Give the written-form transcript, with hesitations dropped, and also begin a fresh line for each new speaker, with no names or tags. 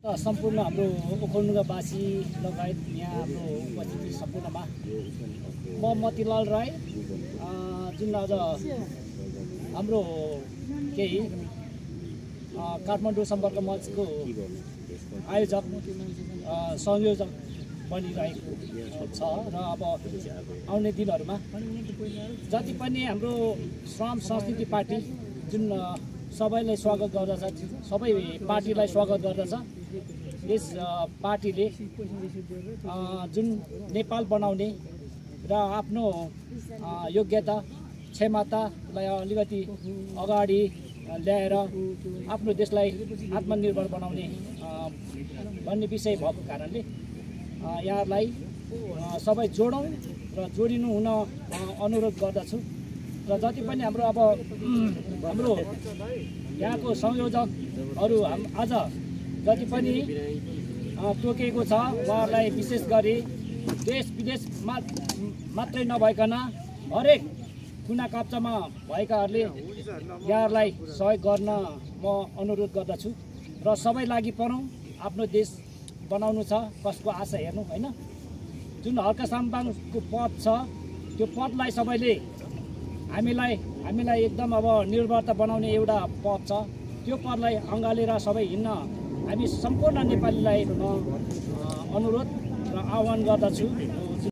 सम्पूर्ण हाम्रो ओखलढुङ्गावासी लगायत यहाँ हाम्रो उपस्थिति सम्पूर्णमा म मतिलाल राई जुन आज हाम्रो केही काठमाडौँ सम्पर्क मञ्चको आयोजक संयोजक बनिरहेको छ र अब आउने दिनहरूमा जति पनि हाम्रो श्रम संस्कृति पार्टी जुन सबैलाई स्वागत गर्दछ, सबै पार्टीलाई स्वागत गर्दछ। यस पार्टीले जुन नेपाल बनाउने र आफ्नो योग्यता क्षमतालाई अलिकति अगाडि ल्याएर आफ्नो देशलाई आत्मनिर्भर बनाउने भन्ने विषय भएको कारणले यहाँलाई सबै जोडौँ र जोडिनु हुन अनुरोध गर्दछु। र जति पनि हाम्रो अब हाम्रो यहाँको संयोजकहरू आज जति पनि तोकेको छ उहाँहरूलाई विशेष गरी देश विदेशमा मात्रै नभइकन हरेक कुना काप्चामा भएकाहरूले यहाँहरूलाई सहयोग गर्न म अनुरोध गर्दछु। र सबै लागि परौँ, आफ्नो देश बनाउनु छ, कसको आशा हेर्नु होइन। जुन हर्क साम्बाङको पद छ त्यो पदलाई सबैले हामीलाई एकदम अब निर्भरता बनाउने एउटा पद छ, त्यो पदलाई अँगालेर सबै हिँड्न हामी सम्पूर्ण नेपालीलाई म अनुरोध र आह्वान गर्दछु।